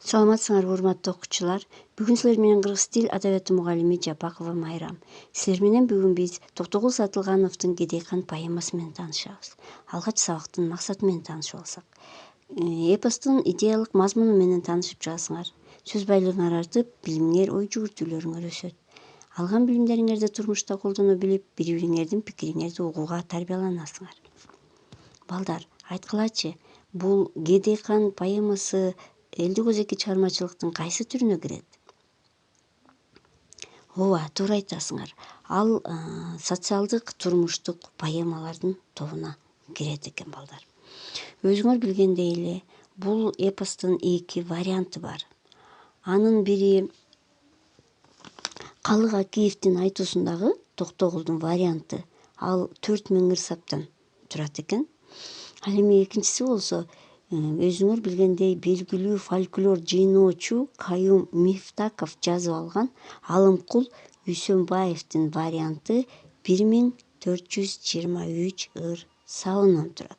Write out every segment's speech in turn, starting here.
Саламатсыңарбы урматтуу окуучулар. Бүгүн силер менен кыргыз тил адабияты мугалими Жапакова Майрам. Силер менен бүгүн биз Токтогул Сатылгановдун Кедейкан поэмасы менен таанышабыз. Алгач сабактын максаты менен таанышып алсак. Эпостун идеялык мазмуну менен таанышып чыгасыңар. Сөз байлыгыңар артып, билимиңер, ой жүгүртүүлөрүңөр өсөт. Алган билимдериңерди турмушта колдоно билип, бири-бириңердин пикириңерди угууга тарбияланасыңар. Балдар, айткылачы, бул Кедейкан поэмасы элдик өзеки чыгармачылыктын кайсы түрүнө кирет? Ооба, туура айтасыңар. Ал социалдык, турмуштук поэмалардын тобуна кирет экен, балдар. Өзүңөр билгендей эле, бул эпостун 2 варианты бар. Анын бири Калык Акиевдин айтуусундагы Токтогулдун варианты. Ал 4000 ырсаптан турат экен. Ал эми экинчиси болсо, өзүңөр билгендей белгилүү фольклор жыйноочу Каюм Мифтаков жазып алган Алымкул Үсөнбаевдин варианты 1423 ыр сабынан турат.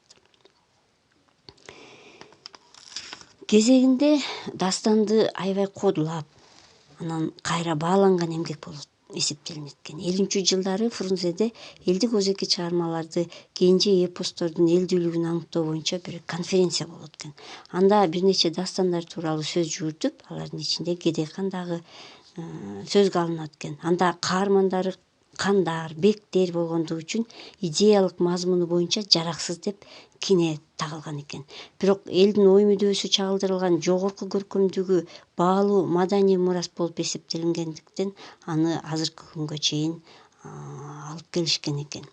Кезегинде дастанды аябай кодулап, анан кайра бааланган эмгек болуп эсептелинет экен. 50-жылдары Фрунзеде элдик өзеки чыгармаларды, кенже эпостордун элдүүлүгүн аныктоо боюнча бир конференция болот экен. Анда бир нече дастандар тууралуу сөз жүгүртүп, алардын ичинде Кедейкан дагы сөзгө алынат экен. Анда каармандары кандар, бектер болгондугу үчүн идеялык мазмуну боюнча жараксыз деп кине тагылган экен. Бирок элдин ой мүдөөсү чагылдырылган жогорку көркөмдүгү баалуу маданий мурас болуп эсептелингендиктен аны азыркы күнгө чейин алып келишкен экен.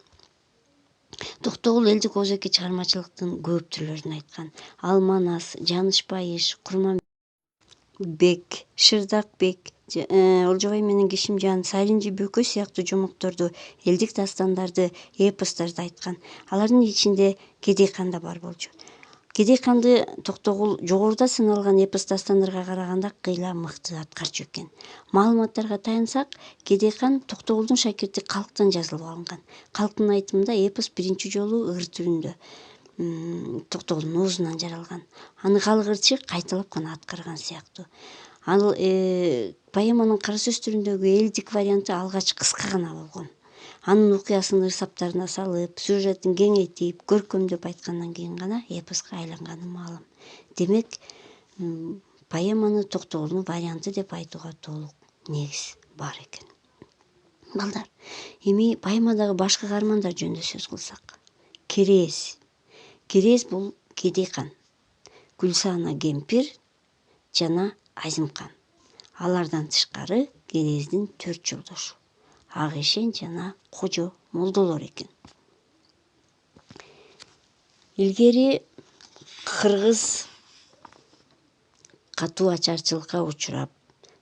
Токтогул элдик өзеки чыгармачылыктын көп түрлөрүн айткан. Ал Манас, Жанышбайыш, Курманбек, Шырдакбек, Олжобай менен Кишимжан, Сайринжи Бөкөй сыяктуу жомокторду, элдик дастандарды, эпосторду айткан. Алардын ичинде Кедейкан да бар болчу. Кедейканды Токтогул жогоруда сыналган эпос дастандарга караганда кыйла мыкты аткарчу экен. Маалыматтарга таянсак, Кедейкан Токтогулдун шакирти Калктан жазылып алынган. Калктын айтымында эпос биринчи жолу ыр түрүндө Токтогулдун оозунан жаралган. Аны калык ырчы кайталап гана аткарган сыяктуу. Ал поэманын кара сөз түрүндөгү элдик варианты алгач кыска гана болгон. Анын окуясын ырсаптарына салып, сюжетин кеңейтип, көркөмдөп айткандан кийин гана эпоска айланганы маалым. Демек, поэманы Токтогулдун варианты деп айтууга толук негиз бар экен. Балдар, эми поэмадагы башкы каармандар жөнүндө сөз кылсак. Керез бул Кедейкан, Гүлсана кемпир жана Азимкан. Алардан тышкары Керездин 4 жолдошу Агишен жана Кожо молдолор экен. Илгери кыргыз катуу ачарчылыкка учурап,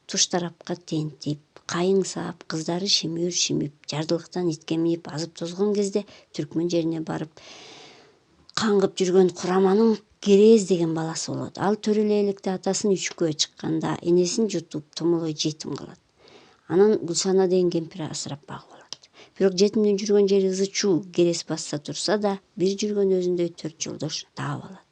туш тарапка тентип, кайың саап, кыздары шимир шимип, жардылыктан итке минип азып тозгон кезде түркмөн жерине барып каңгып жүргөн Кураманын Керез деген баласы болот. Ал төрөлө электе атасын үчкүгө чыкканда энесин жутуп, томолой жетим калат. Анан Гүлсана деген кемпир асырап багып алат. Бирок жетимдин жүргөн жери ызы чуу, керес басса турса да, бир жүргөн өзүндөй 4 жолдош таап алат.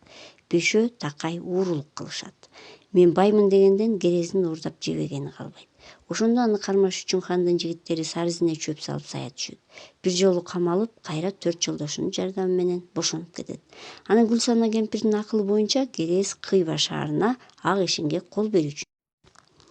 Бешөө такай уурулук кылышат. Мен баймын дегенден керездин уурдап жебегени калбайт. Ошондо аны кармаш үчүн хандын жигиттери сарызине чөп салып сая түшөт. Бир жолу камалып, кайра 4 жолдошунун жардамы менен бошонуп кетет. Анан Гүлсана кемпирдин акылы боюнча Керез Кыйба шаарына ак ишенге кол берүүчү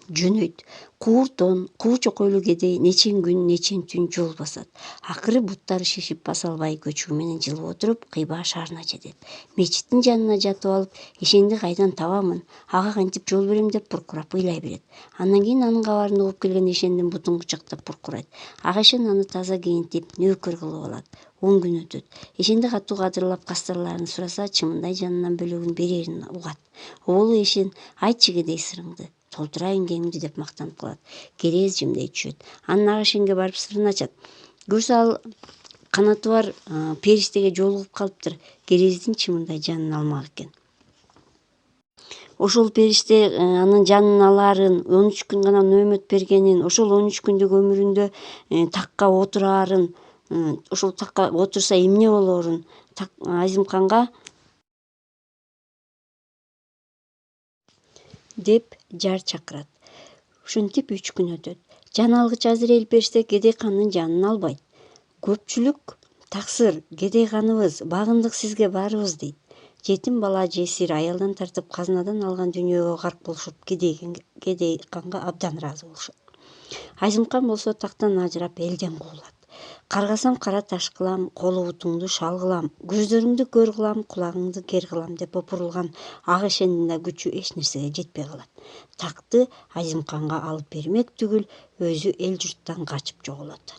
жөнөйт. Кууртон, куу чокойлуу кедей нечен күн, нечен түн жол басат. Акыры буттары шишип баса албай көчүү менен жылып отуруп Кыйба шаарына жетет. Мечиттин жанына жатып алып, ишенди кайдан табамын, ага кантип жол берем деп буркурап ыйлай берет. Андан кийин анын кабарын угуп келген ишендин бутун кучактап буркурайт. Ак ишен аны таза кийинтип, нөөкөр кылып алат. 10 күн өтөт. Ишенди катуу кадырлап кастарларын сураса, чымындай жанынан бөлөгүн берерин угат. Оолу Ишен, айтчы кедей сырыңды, толтурайын кеңди деп мактанып калат. Керез жымдей түшөт. Анан ак ишенге барып сырын ачат. Көрсө ал канаты бар периштеге жолугуп калыптыр. Керездин чымындай жанын алмак экен. Ошол периште анын жанын алаарын, 13 күн гана нөөмөт бергенин, ошол 13 күндүк өмүрүндө такка отураарын, ошол такка отурса эмне болоорун Азимканга деп жар чакырат. Ушинтип 3 күн өтөт. Жан алгыч азыр элип берсе Кедей хандын жанын албайт. Көпчүлүк таксыр, Кедей ханыбыз, багындык сизге баарыбыз дейт. Жетим бала, жесир, аялдан тартып казынадан алган дүйнөгө карк болушуп, Кедей ханга абдан ыраазы болушат. Айзымкан болсо тактан ажырап элден куулат. Каргасам кара таш кылам, колу бутуңду шал кылам, көздөрүңдү көр кылам, кулагыңды кер кылам деп опурулган ак ишендин да күчү эч нерсеге жетпей калат. Такты Айзымканга алып бермек түгүл, өзү эл журттан качып жоголот.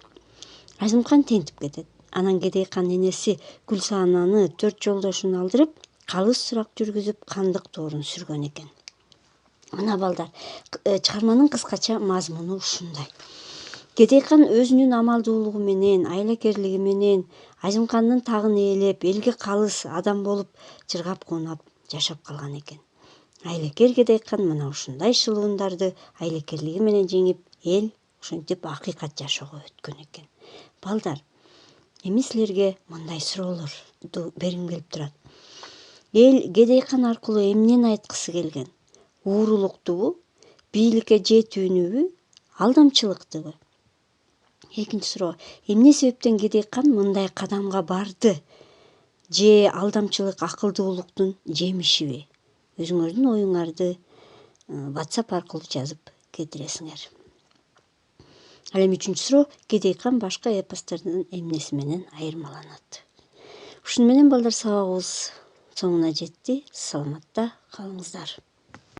Айзымкан тентип кетет. Анан Кедей хан энеси Гүлсананы 4 жолдошун алдырып, калыс сурак жүргүзүп, кандык тоорун сүргөн экен. Мына балдар, чыгарманын кыскача мазмуну ушундай. Кедей хан өзүнүн амалдуулугу менен, айлакерлиги менен Айзымкандын тагын ээлеп, элге калыс адам болуп, чыргап кунап жашап калган экен. Айлакер Кедей хан мына ушундай шылуундарды айлакерлиги менен жеңип, эл ушинтип акыйкат жашоого өткөн экен. Балдар, эми силерге мындай суроолорду бергим келип турат. Эл Кедей хан аркылуу эмнени айткысы келген? Уурулуктубу, бийликке жетүүнүбү, алдамчылыктыбы? Экинчи суроо, эмне себептен Кедей хан мындай кадамга барды? Же алдамчылык акылдуулуктун жемишиби? Өзүңөрдүн оюңарды WhatsApp аркылуу жазып кетиресиңер. Ал эми үчүнчү суроо, Кедей хан башка эпостордун эмнеси менен айырмаланат? Ушуну менен балдар сабагыбыз соңуна жетти. Саламатта калыңыздар.